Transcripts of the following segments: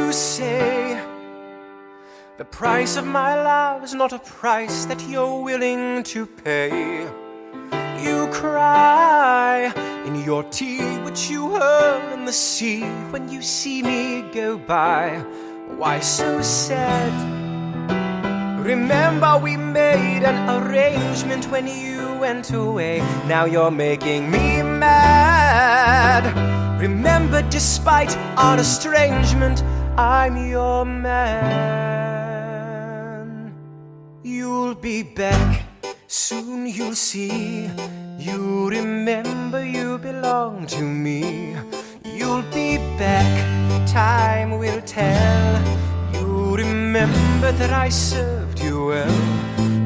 you say the price of my love is not a price that you're willing to pay. You cry in your tea, which you hurl in the sea when you see me go by. Why so sad? Remember we made an arrangement when you went away. Now you're making me mad. Remember, despite our estrangement, I'm your man. You'll be back, soon you'll see. You remember you belong to me. You'll be back, time will tell. You remember that I served you well.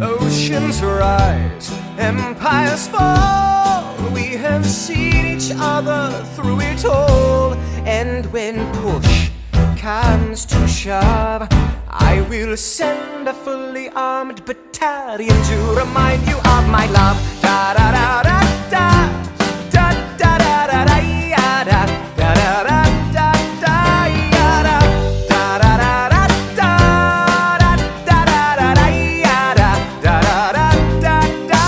Oceans rise, empires fall. We have seen each other through it all. And when push comes to shove, I will send a fully armed battalion to remind you of my love. Da da da da da, da da da da da, ya da da da da da da, ya da da da da da da da da da da, ya da da da da da.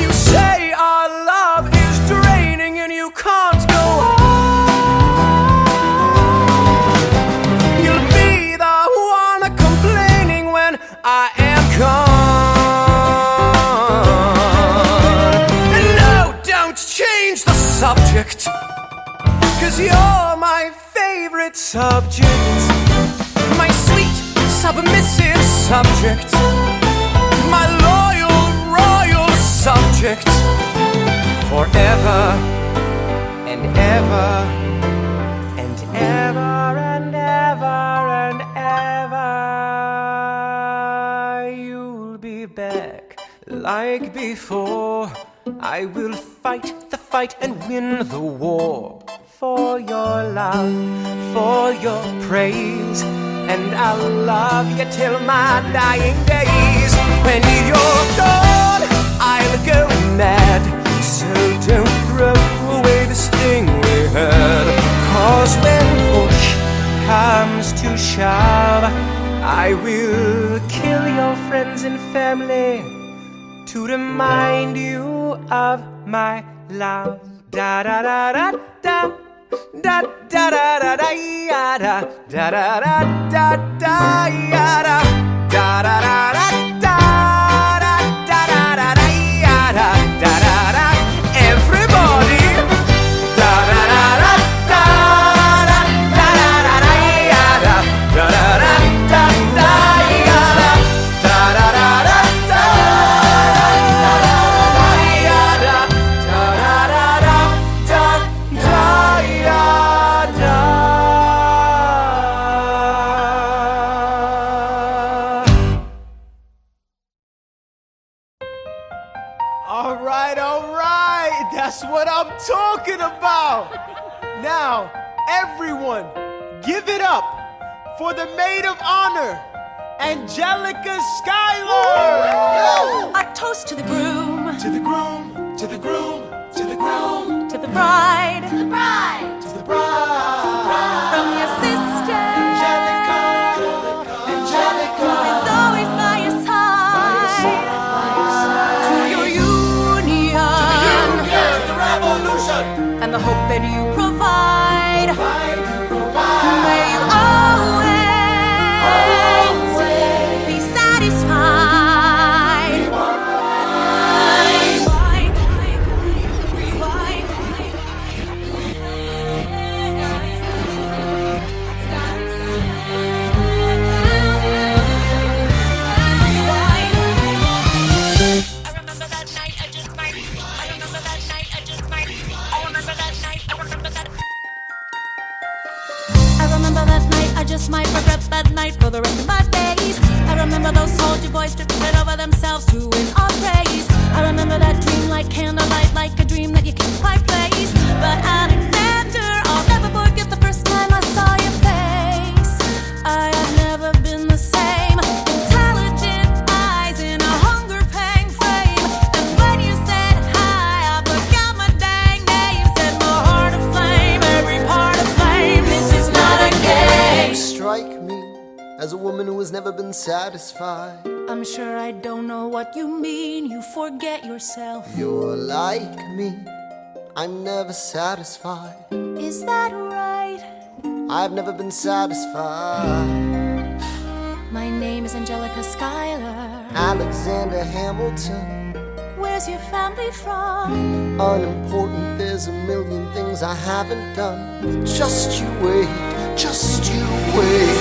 You say our love is draining and you can't go on. You'll be the one complaining when I am gone. And no, don't change the subject, 'cause you're my favorite subject. My sweet, submissive subject. My loyal, royal subject. Forever and ever and ever and ever and ever. You'll be back like before. I will fight the fight and win the war. For your love, for your praise. And I'll love you till my dying days. When you're gone, I'll go mad. So don't throw away this thing we had. 'Cause when push comes to shove, I will kill your friends and family to remind you of my love. Da da da da da, da da da da da, ya da da da da da da, ya da da da da da da da da da da, ya da da da da. Everybody, da da da da da da da da da, ya da da da da da da, ya da da da da da da, ya da da da da da da, ya da. All right, that's what I'm talking about. Now, everyone, give it up for the maid of honor, Angelica Schuyler. Our toast to the groom, To the groom, to the groom, to the groom, to the bride, to the bride. from your sister, Angelica, Angelica, is always by your side, to your union, to the revolution. and the hope that you provide. May you always be satisfied. I just might regret that night for the rest of my days. I remember those soldier boys tripping over themselves to win our praise. I remember that dream like candlelight, like a dream that you can't quite place. But Alexander, I'll never forget the first time I saw your face. I have never been the same. Intelligent eyes in a hunger pang frame. And when you said hi, I forgot my dang name. Set my heart aflame, every part aflame. This is not a game. has never been satisfied. I'm sure I don't know what you mean. You forget yourself. You're like me, I'm never satisfied. Is that right? I've never been satisfied. My name is Angelica Schuyler. Alexander Hamilton. Where's your family from? Unimportant, there's a million things I haven't done. Just you wait, just you wait.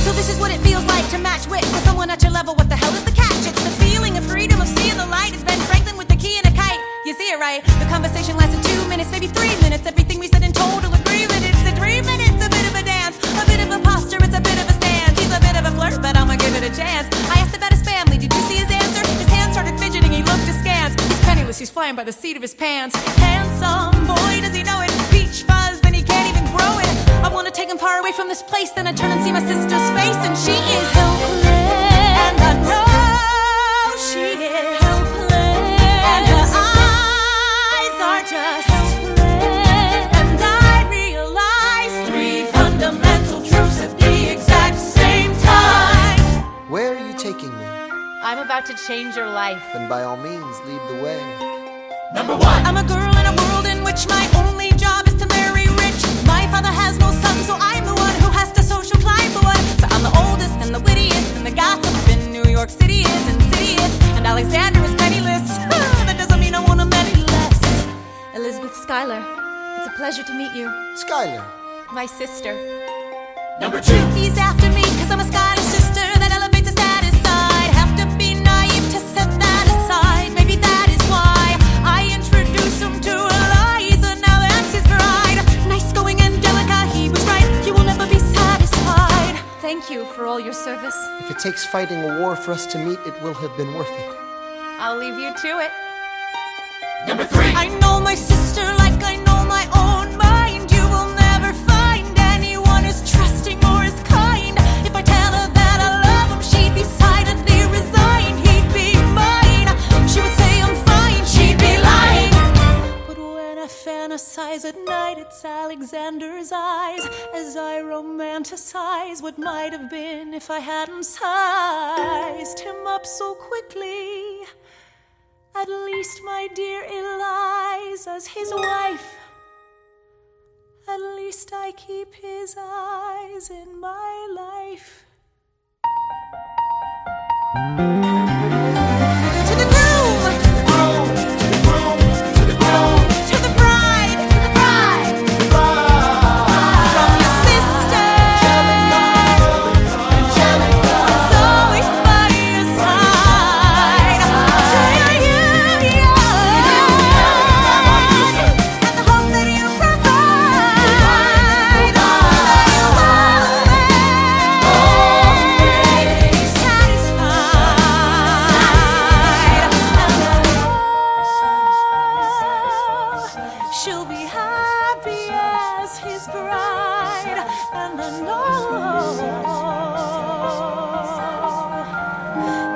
So this is what it feels like to match wits with someone at your level. What the hell is the catch? It's the feeling of freedom, of seeing the light. It's Ben Franklin with the key and a kite. You see it right? The conversation lasted 2 minutes, maybe 3 minutes. Everything we said in total agreement. It's a dream and it's a bit of a dance, a bit of a posture, it's a bit of a stance. He's a bit of a flirt, but I'ma give it a chance. I asked about his family, did you see his answer? His hands started fidgeting, he looked askance. He's penniless, he's flying by the seat of his pants. Handsome, boy, does he know it? Peach fuzz, then he can't even grow it. I wanna take him far away from this place, then I turn and see my sister's face, and she is helpless. And I know she is helpless. And her eyes are just helpless. And I realize 3 fundamental truths at the exact same time. Where are you taking me? I'm about to change your life. Then by all means, lead the way. Number 1. I'm a girl in a world in which my only job is to marry rich. My father has no son, so I'm the one who has to social climb the one. So I'm the oldest and the wittiest, and the gossip in New York City is insidious. And Alexander is penniless. That doesn't mean I want him any less. Elizabeth Schuyler, it's a pleasure to meet you. Schuyler. My sister. Number 2. He's after me, cause I'm a Schuyler sister that elevates the status side. Have to be naive to set that aside. Maybe that is why I introduce him to Eliza. Now that's his bride. Nice going, Angelica, he was right. You will never be satisfied. Thank you for all your service. If it takes fighting a war for us to meet, it will have been worth it. I'll leave you to it. Number 3. I know my sister like I know my own mind. You will never find anyone as trusting or as kind. If I tell her that I love him, she'd be silently resigned. He'd be mine. She would say I'm fine. She'd be lying. But when I fantasize at night, it's Alexander's eyes as I romanticize what might have been if I hadn't sized him up so quickly. At least, my dear Eliza's his wife. At least I keep his eyes in my life. To the groom, To the groom, to the groom, to the bride, to the bride. From your sister, Angelica's always by your side. To your union, and the hope that you provide. Always satisfied. She'll be happy as his bride, and I know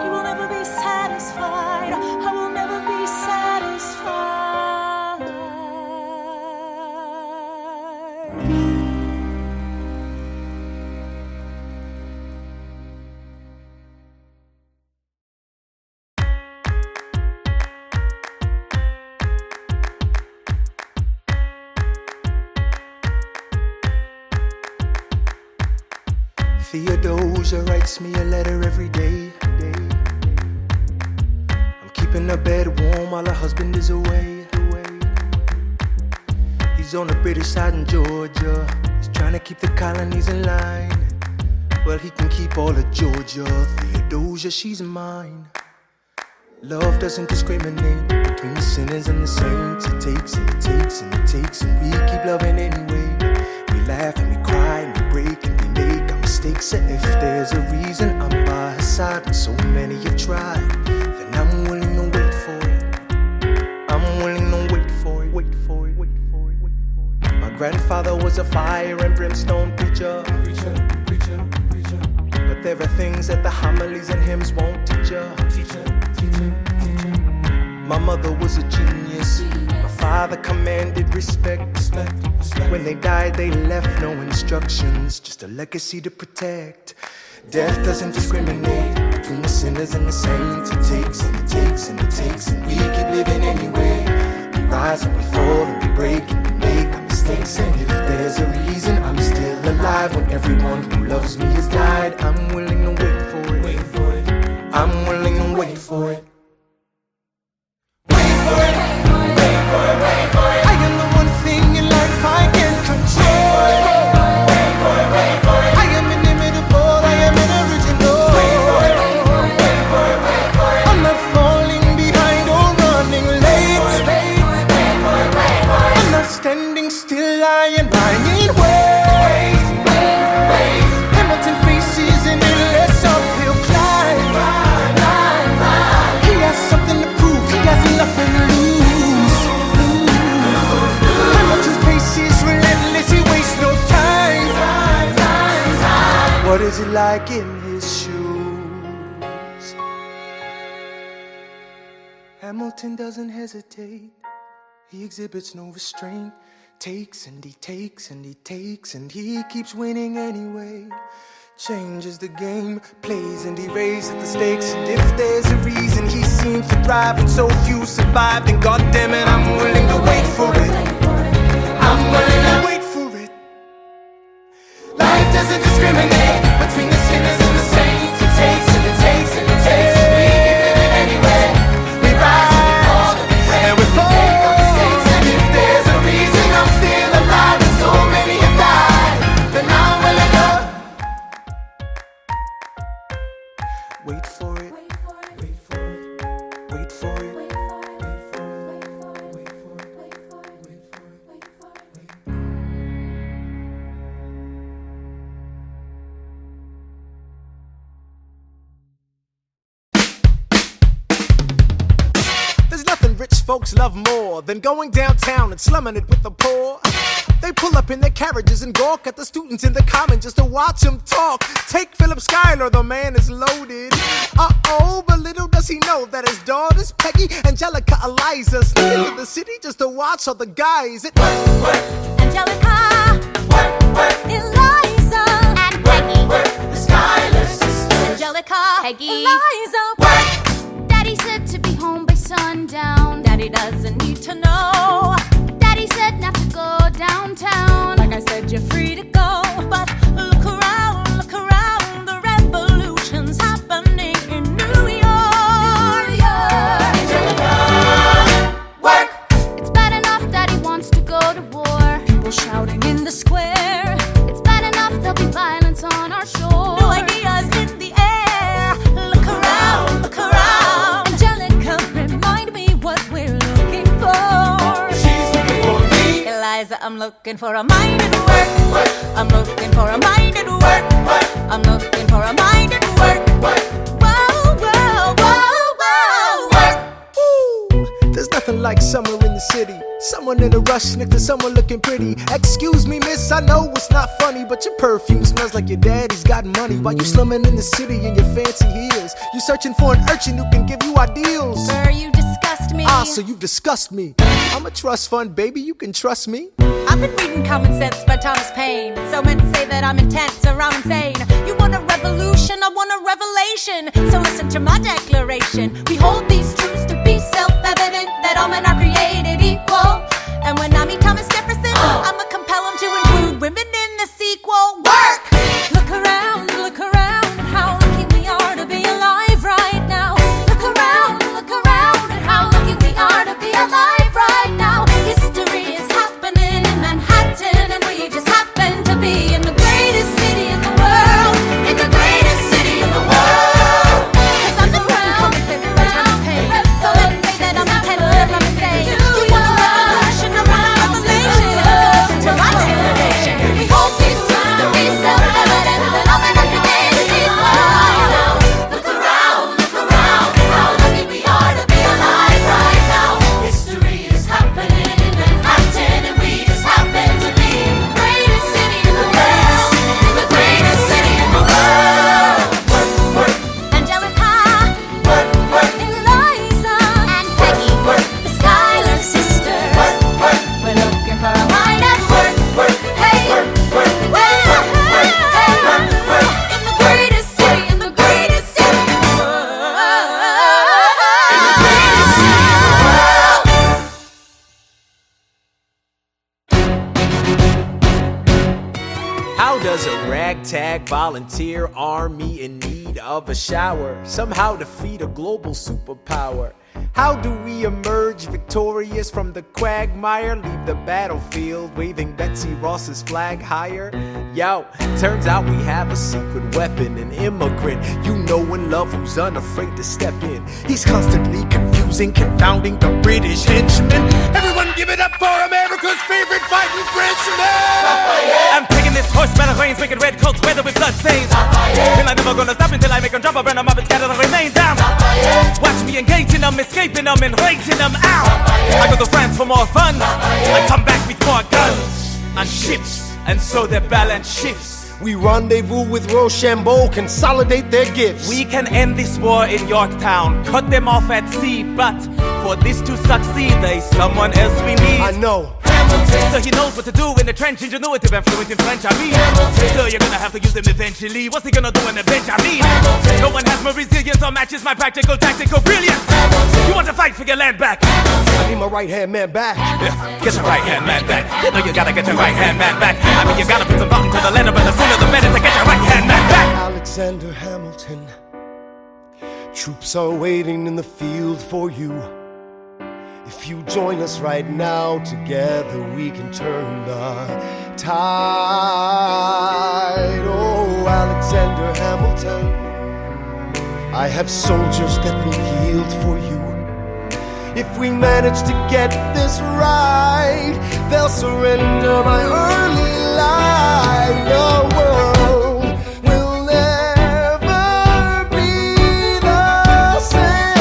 he will never be satisfied. I will never be satisfied. Theodosia writes me a letter every day. I'm keeping her bed warm while her husband is away. He's on the British side in Georgia. He's trying to keep the colonies in line. Well, he can keep all of Georgia. Theodosia, she's mine. Love doesn't discriminate between the sinners and the saints. It takes and it takes and it takes, and we keep loving anyway. We laugh and we cry and we break and we make our mistakes. And if there's a reason I'm by her side, and so many have tried, then I'm willing to wait for it. I'm willing to wait for it. Wait for it. Wait for it. Wait for it. My grandfather was a fire and brimstone preacher. But there are things that the homilies and hymns won't teach ya. My mother was a genius. My father commanded respect. When they died, they left no instructions, just a legacy to protect. Death doesn't discriminate between the sinners and the saints. It takes and it takes and it takes, and we keep living anyway. We rise and we fall and we break and we make our mistakes. And if there's a reason I'm still alive when everyone who loves me has died, I'm willing to wait for it. Wait for it. I'm willing to wait for it. Wait for it. Wait for it. Wait for it. I am the one thing in life I can control. Wait for it. Wait for it. I am inimitable. I am an original. Wait for it. Wait for it. Wait for it. I'm not falling behind or running late. Wait for it. Wait for it. Wait for it. I'm not standing still. I am lying. Wait. Wait. Hamilton faces an endless uphill climb. He has something to prove. He has nothing to lose. Hamilton's pace is relentless. He wastes no time. What is it like in his shoes? Hamilton doesn't hesitate. He exhibits no restraint. Takes and he takes and he takes, and he keeps winning anyway. Changes the game, plays and he raises the stakes. And if there's a reason he seems to thrive and so few survive, then goddammit, I'm willing to wait for it. I'm willing to wait for it. Life doesn't discriminate between the sinners and the saints. It takes and it takes and it takes, and we keep living anyway. We rise and we fall and we fall. Make our mistakes, and if there's a reason I'm still alive and so many have died, then I'm willing to wait for it. Wait for it. Wait for it. Wait for it. Wait for it. Wait for it. Wait for it. Wait for it. There's nothing rich folks love more than going downtown and slumming it with the poor. They pull up in their carriages and gawk at the students in the common just to watch them talk. Take Philip Schuyler, the man is loaded. Uh-oh, but little does he know that his daughters, Peggy, Angelica, Eliza, sneak into the city just to watch all the guys at work. Angelica, Eliza, and Peggy, The Schuyler sisters. Angelica, Peggy, Eliza, Daddy said to be home by sundown. Daddy doesn't need to know. Daddy said not to go downtown. Like I said, you're free to go. But look around, the revolution's happening in New York. Angelica, work. It's bad enough Daddy wants to go to war. People shouting in the square. It's bad enough there'll be violence on our shore. New ideas in the air. Look around, Angelica, remind me what we're looking for. She's looking for me. Eliza, I'm looking for a mind at work. I'm looking for a mind at work. I'm looking for a mind at work. Whoa, whoa, whoa, whoa. Work. Ooh, there's nothing like summer in the city. Someone in a rush next to someone looking pretty. Excuse me, miss, I know it's not funny, but your perfume smells like your daddy's got money. While you slumming in the city in your fancy heels, you searching for an urchin who can give you ideals. Sir, you disgust me. Ah, so you disgust me. I'm a trust fund, baby, you can trust me. I've been reading Common Sense by Thomas Paine. So men say that I'm intense or I'm insane. You want a revolution, I want a revelation. So listen to my declaration. We hold these truths to be self-evident, that all men are created equal. And when I meet Thomas Jefferson, I'ma compel him to include women in the sequel. Work! Look around at how lucky we are to be alive right now. Look around at how lucky we are to be alive right now. History is happening in Manhattan, and we just happen to be in the greatest city in the world. In the greatest city in the world. 'Cause I'm the crown, so let's say that I'm intense, I'm insane. was a ragtag volunteer army in need of a shower, somehow defeat a global superpower. How do we emerge victorious from the quagmire? Leave the battlefield waving Betsy Ross's flag higher? Yo, turns out we have a secret weapon, an immigrant you know and love who's unafraid to step in. He's constantly confusing, confounding the British henchmen. Everyone give it up for America's favorite fighting Frenchman! I'm taking this horse, man of rains, making red coats weather with blood stains. Till I'm never gonna stop until I make them drop, I burn them up and scatter the remains down. Watch me engaging them, escaping them, and raising them out. I go to France for more fun, I come back with more guns and ships, and so their balance shifts. We rendezvous with Rochambeau, consolidate their gifts. We can end this war in Yorktown, cut them off at sea, but for this to succeed, there's someone else we need. I know. So he knows what to do in the trench, ingenuitive and fluent in French, I mean. So you're gonna have to use him eventually. What's he gonna do in avenge, I mean? No one has more resilience or matches my practical, tactical brilliance. You want to fight for your land back? I need my right-hand man back. Yeah, get your right-hand man back. You know you gotta get your right-hand man back. I mean, you gotta put some thought into the letter, but the sooner the better to get your right-hand man back. Alexander Hamilton, troops are waiting in the field for you. If you join us right now, together we can turn the tide. Oh, Alexander Hamilton, I have soldiers that will yield for you. If we manage to get this right, they'll surrender my early life. The world will never be the same.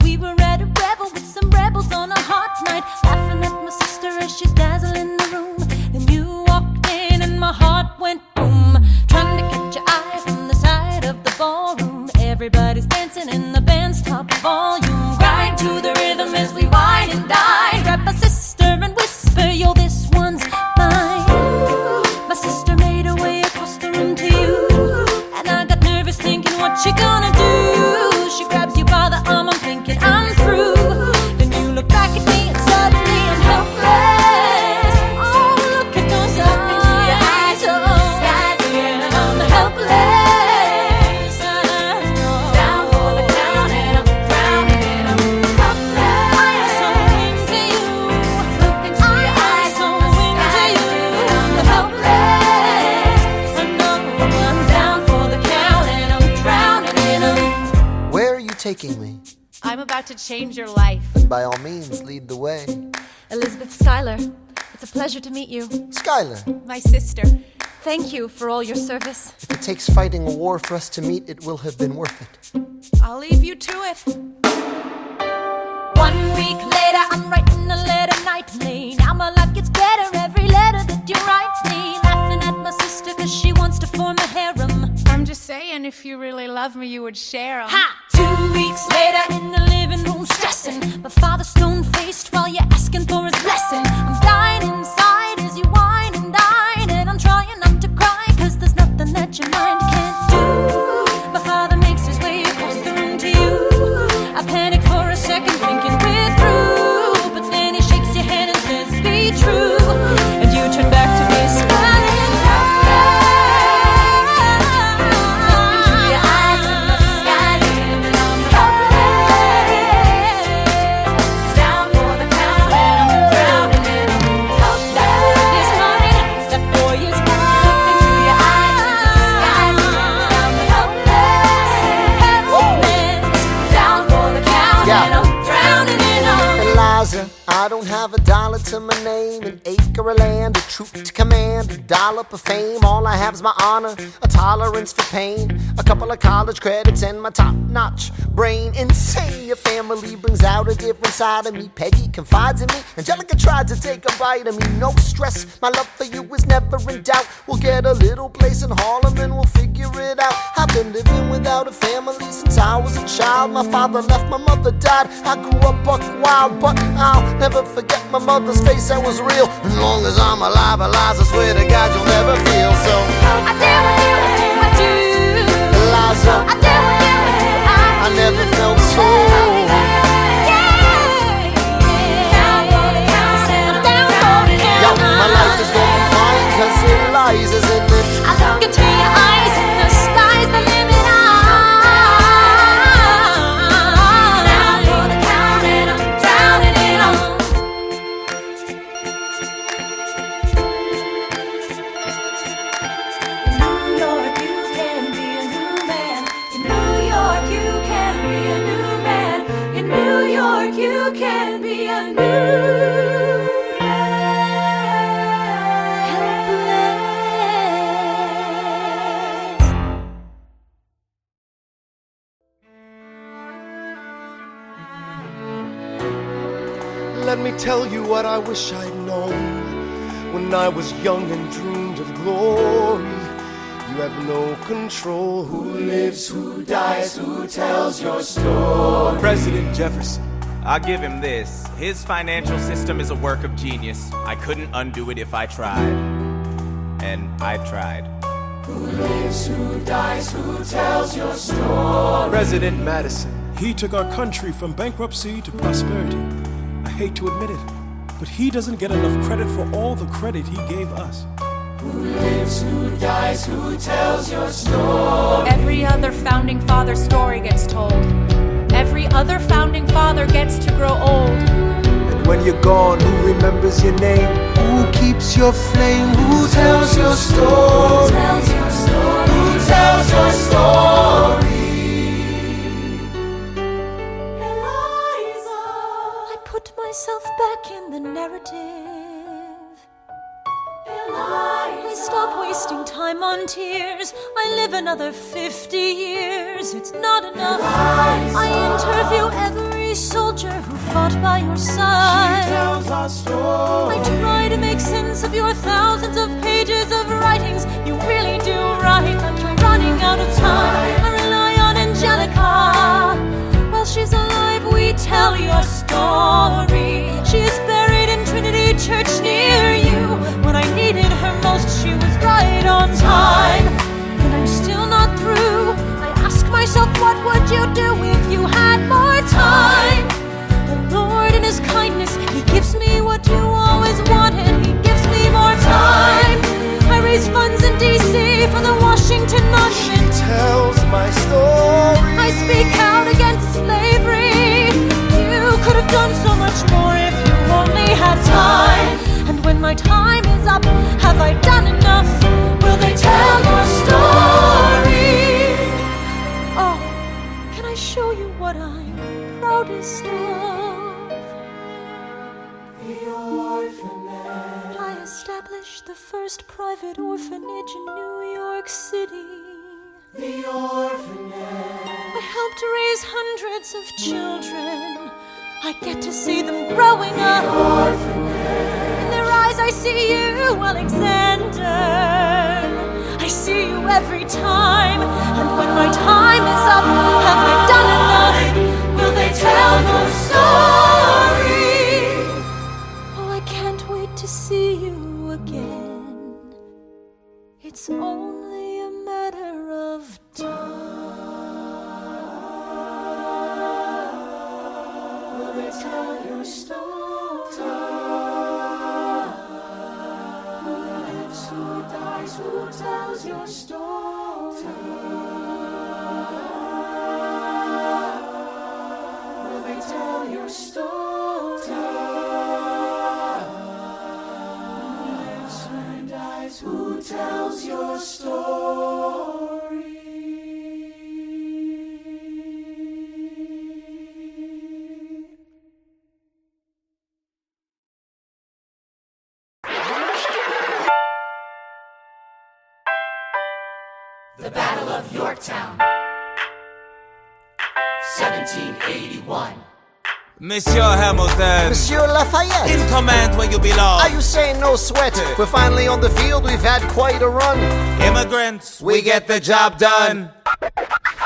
We were at a revel with some rebels on a hot night, laughing at my sister as she's dazzling the room. Then you walked in and my heart went boom, trying to catch your eye from the side of the ballroom. Everybody's dancing in the band's top volume, grind to the rhythm as we wine and dine. Grab my sister and whisper, yo, this one's mine. My sister made her way across the room to you, and I got nervous thinking, what you gonna do? She grabs you by the arm, I'm thinking I'm through. Then you look back at me and suddenly I'm helpless. Oh, look at those eyes, oh, and I'm helpless. Down for the count and I'm drowning and I'm helpless. I am so into you. Look into your eyes, so into you. I'm helpless. I know I'm down for the count and I'm drowning and I'm. Where are you taking me? I'm about to change your life. Then by all means, lead the way. Elizabeth Schuyler, it's a pleasure to meet you. Schuyler, My sister. Thank you for all your service. if it takes fighting a war for us to meet, it will have been worth it. I'll leave you to it. 1 week later, I'm writing a letter nightly. Now my life gets better every letter that you write me. Laughing at my sister cause she wants to form a harem. I'm just saying, if you really love me, you would share 'em. Ha! 2 weeks later in the living room stressing. My father's stone-faced while you're asking for his blessing. I'm dying inside as you whine and dine, and I'm trying not to cry cause there's nothing that your mind can't do. My father makes his way across the room to you. I panic for a second thinking we're through, but then he shakes your hand and says be true, and you turn back to me smiling. I don't have a dollar to my name, an acre of land, a troop to command, a dollop of fame. All I have is my honor, a tolerance for pain, a couple of college credits, and my top-notch brain. Insane, your family brings out a different side of me. Peggy confides in me, Angelica tried to take a bite of me. No stress, my love for you is never in doubt. We'll get a little place in Harlem and we'll figure it out. I've been living without a family since I was a child. My father left, my mother died. I grew up buck wild, but I'll never forget my mother's face, that was real. As long as I'm alive, Eliza, I swear to God you'll never feel so. I do, Eliza, I never felt so. Yo, my life is going fine, cause Eliza's in it. I look into your eyes, the sky's the limit. Down for the count and I'm drowning it all. In New York, you can be a new man. In New York, you can be a new man. In New York, you can be a new Let me tell you what I wish I'd known when I was young and dreamed of glory. You have no control. Who lives, who dies, who tells your story? President Jefferson. I'll give him this. His financial system is a work of genius. I couldn't undo it if I tried. And I tried. Who lives, who dies, who tells your story? President Madison. He took our country from bankruptcy to prosperity. I hate to admit it, but he doesn't get enough credit for all the credit he gave us. Who lives, who dies, who tells your story? Every other founding father story gets told. Every other founding father gets to grow old. And when you're gone, who remembers your name? Who keeps your flame? Who tells your story? Who tells your story? Who tells your story? I put myself back in the narrative. I stop wasting time on tears. I live another 50 years. It's not enough. I interview every soldier who fought by your side. She tells our story. I try to make sense of your thousands of pages of writings. You really do write like you're running out of time. I rely on Angelica. While she's alive, we tell your story. She is buried in Trinity Church near you. When I needed her most, she was right on time. And I'm still not through. I ask myself, what would you do if you had more time? The Lord in His kindness, He gives me what you always wanted. He gives me more time. I raise funds in D.C. for the Washington Monument. She tells my story. I speak out against slavery. You could have done so much more if you only had time. And when my time is up, have I done enough? Will they tell your story? Oh, can I show you what I'm proudest of? The orphanage. I established the first private orphanage in New York City. The orphanage. I helped raise hundreds of children. I get to see them growing up. In their eyes I see you, Alexander. I see you every time. And when my time is up, have I done enough? Will they tell your story? Oh, I can't wait to see you again. It's only a matter of time. Will they tell your story? Who lives, who dies, who tells your story? Will they tell your story? Who lives, who dies, who tells your story? The Battle of Yorktown, 1781. Monsieur Hamilton, Monsieur Lafayette, in command where you belong. are you saying no sweat? We're finally on the field, we've had quite a run. Immigrants, we get the job done.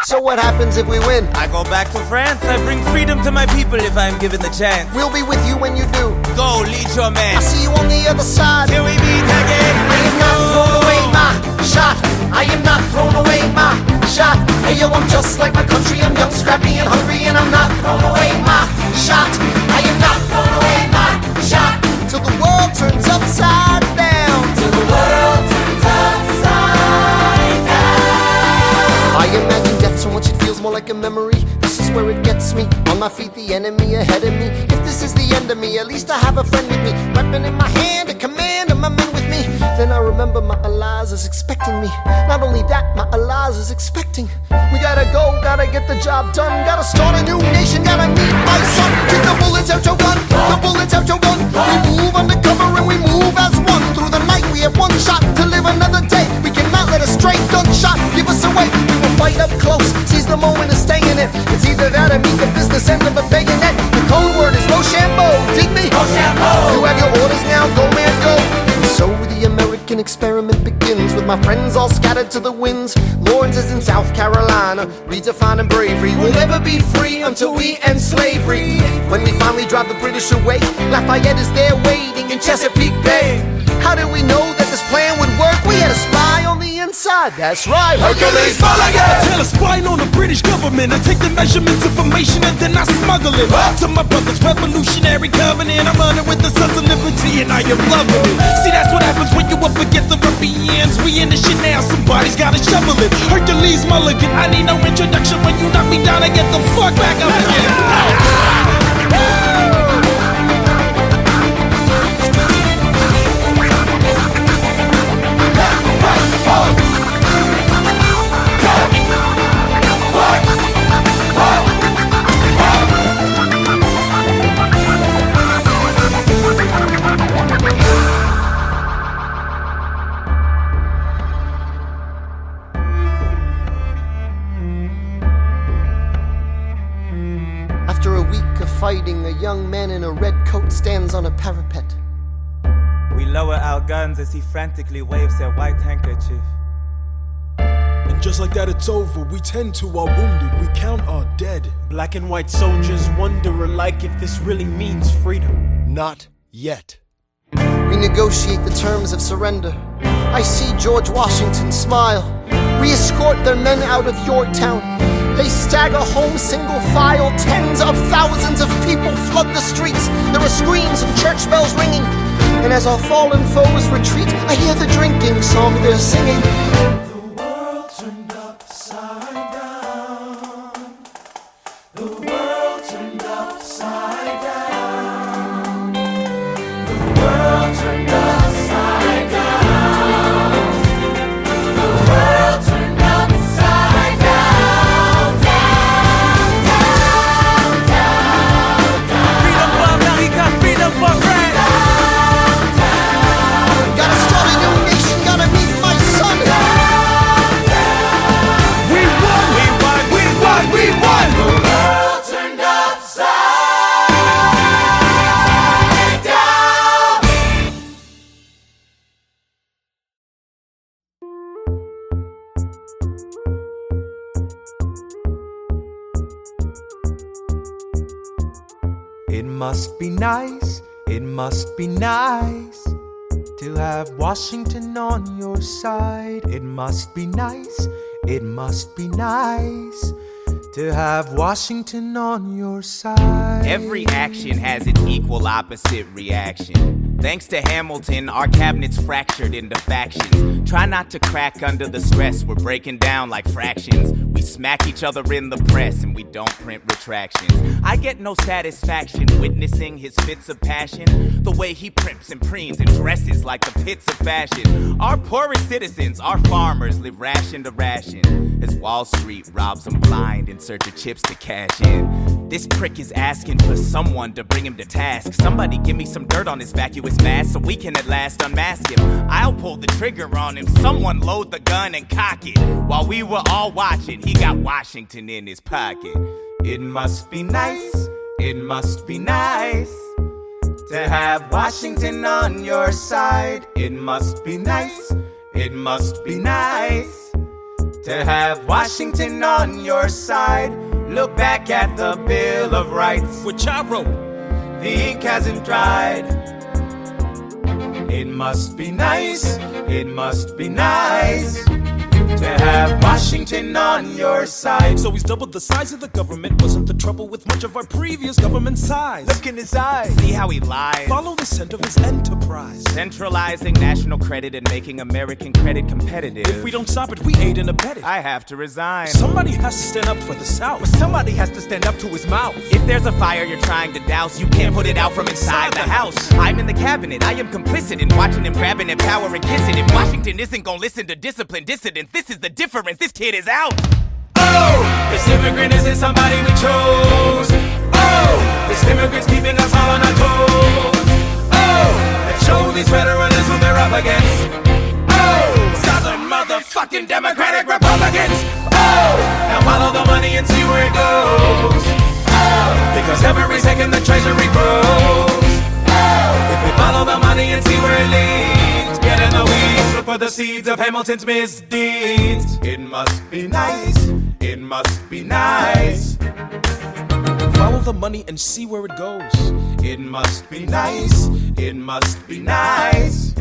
So what happens if we win? I go back to France, I bring freedom to my people if I'm given the chance. We'll be with you when you do. Go, lead your man. I'll see you on the other side. Till we meet again. I am not throwing away my shot. I am not throwing away my shot. Hey yo, I'm just like my country. I'm young, scrappy, and hungry, and I'm not throwing away my shot. I am not throwing away my shot. Till the world turns upside down. Till the world turns upside down. I imagine death so much it feels more like a memory. This is where it gets me. On my feet, the enemy ahead of me. If this is the end of me, at least I have a friend with me. Weapon in my hand, a command, and my men with me. Then I remember my Eliza is expecting me. Not only that, my Eliza is expecting. We gotta go, gotta get the job done. Gotta start a new nation, gotta meet my son. Take the bullets out your gun, the bullets out your gun. We move undercover and we move as one. Through the night we have one shot to live another day. We cannot let a stray gunshot give us away. We will fight up close, seize the moment and stay in it. It's either that or meet the business end of a bayonet. The code word is Rochambeau, dig me? Rochambeau. You have your orders now, go man go. And so the American experiment begins with my friends all scattered to the winds. Lawrence is in South Carolina, redefining bravery. We'll never be free until we end slavery. When we finally drive the British away, Lafayette is there waiting in Chesapeake Bay. How did we know that this plan would work? We had a spy on the inside, that's right. Hercules Mulligan! Tell a spying on the British government. I take the measurements, information, and then I smuggle it to my brother's revolutionary covenant. I'm running with the Sons of Liberty, and I am loving it. See, that's what happens when you up against the Ruffians. We in the shit now, somebody's gotta shovel it. Hercules Mulligan, I need no introduction. When you knock me down, I get the fuck back up again. After a week of fighting, a young man in a red coat stands on a parapet. We lower our guns as he frantically waves their white handkerchief. And just like that, it's over. We tend to our wounded. We count our dead. Black and white soldiers wonder alike if this really means freedom. Not yet. We negotiate the terms of surrender. I see George Washington smile. We escort their men out of Yorktown. They stagger home single file. Tens of thousands of people flood the streets. There are screams and church bells ringing. And as our fallen foes retreat, I hear the drinking song they're singing. The world turned upside down. The world turned upside down. The world turned upside down. The world turned upside down. Down, down, down, down. Freedom for America, freedom for France. Gotta start a new nation, gotta meet my son. We won, we won, we won, we won. The world turned upside down. It must be nice, it must be nice to have Washington on your side. It must be nice, it must be nice to have Washington on your side. Every action has its equal opposite reaction. Thanks to Hamilton, our cabinet's fractured into factions. Try not to crack under the stress, we're breaking down like fractions. We smack each other in the press and we don't print retractions. I get no satisfaction witnessing his fits of passion. The way he primps and preens and dresses like the pits of fashion. Our poorest citizens, our farmers, live ration to ration as Wall Street robs them blind in search of chips to cash in. This prick is asking for someone to bring him to task. Somebody give me some dirt on his vacuous his mask so we can at last unmask him. I'll pull the trigger on him, someone load the gun and cock it. While we were all watching, he got Washington in his pocket. It must be nice, it must be nice to have Washington on your side. It must be nice, it must be nice to have Washington on your side. Look back at the Bill of Rights, which I wrote. The ink hasn't dried. It must be nice, it must be nice to have Washington on your side. So he's doubled the size of the government. Wasn't the trouble with much of our previous government size? Look in his eyes, see how he lies. Follow the scent of his enterprise. Centralizing national credit and making American credit competitive. If we don't stop it, we aid and abet it. I have to resign. Somebody has to stand up for the South. Somebody has to stand up to his mouth. If there's a fire you're trying to douse, you can't put it out from inside the house. I'm in the cabinet, I am complicit in watching him grabbing at power and kissing. If Washington isn't gonna listen to disciplined dissidents, this is the difference, this kid is out. Oh, this immigrant isn't somebody we chose. Oh, this immigrant's keeping us all on our toes. Oh, let's show these federalists who they're up against. Oh, Southern motherfucking Democratic Republicans. Oh, now follow the money and see where it goes. Oh, because every second the treasury grows. Oh, if we follow the money and see where it leads, get in the weeds, look for the seeds of Hamilton's misdeeds. It must be nice, it must be nice. Follow the money and see where it goes. It must be nice, it must be nice.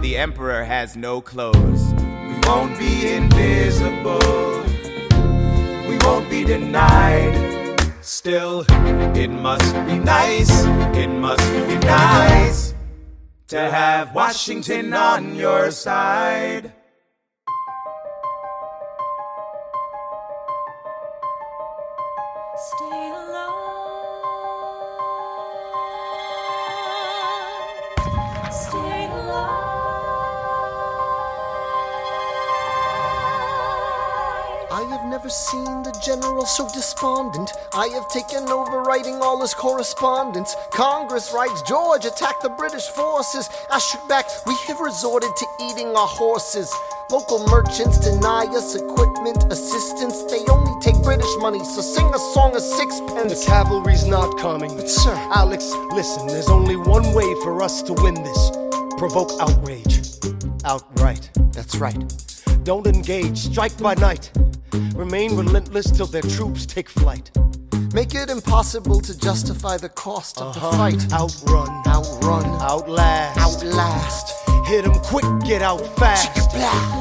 The emperor has no clothes. We won't be invisible. We won't be denied. Still, it must be nice, it must be nice to have Washington on your side. Stay alive. Stay alive. I have never seen the general so despondent. I have taken over writing all his correspondence. Congress writes, George attacked the British forces. I shoot back, we have resorted to eating our horses. Local merchants deny us equipment, assistance. They only take British money, so sing a song of sixpence. The cavalry's not coming. But sir, Alex, listen, there's only one way for us to win this. Provoke outrage. Outright. that's right. Don't engage, strike by night. Remain relentless till their troops take flight. Make it impossible to justify the cost of the fight. Outrun, Outrun, outlast, outlast. hit 'em quick, get out fast.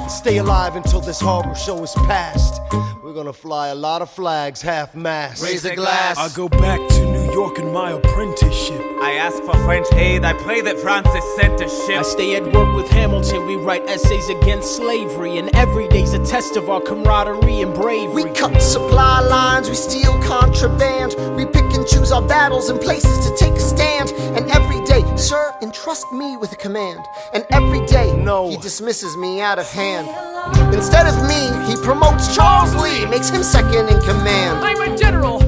Stay alive until this horror show is past. We're gonna fly a lot of flags, half-mast. Raise a glass. I go back to New York in my apprenticeship. I ask for French aid, I pray that Francis sent a ship. I stay at work with Hamilton, we write essays against slavery, and every day's a test of our camaraderie and bravery. We cut supply lines, we steal contraband. We pick and choose our battles and places to take a stand. And every day, sir, entrust me with a command. And every day, No. he dismisses me out of hand. Instead of me, he promotes Charles Lee, makes him second in command. I'm a general.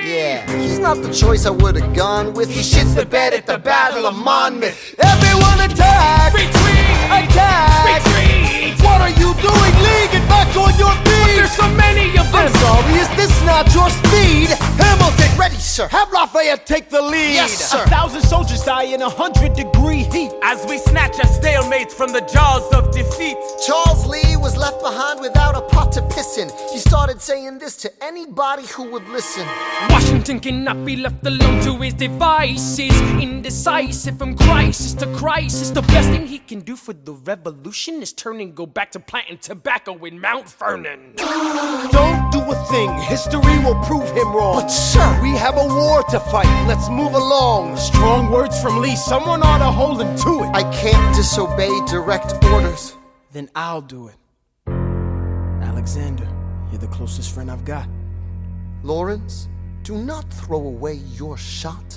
Yeah, he's not the choice I would've gone with. He shits the bed at the Battle of Monmouth. Everyone attack! Retreat! Attack! Retreat! What are you doing, Lee? Get back on your feet! There's so many of them! I'm sorry, is this not your speed? Hamilton, Ready, sir. have Lafayette take the lead. Yes, sir. 1,000 soldiers die in 100-degree heat. As we snatch a stalemate from the jaws of defeat. Charles Lee was left behind without a pot to piss in. He started saying this to anybody who would listen. Washington cannot be left alone to his devices. Indecisive from crisis to crisis. The best thing he can do for the revolution is turn and go back to planting tobacco in Mount Vernon. Don't do a thing, history will prove him wrong. But sir, We have a war to fight, let's move along. Strong words from Lee, someone ought to hold him to it. I can't disobey direct orders. Then I'll do it. Alexander, you're the closest friend I've got. Lawrence, do not throw away your shot.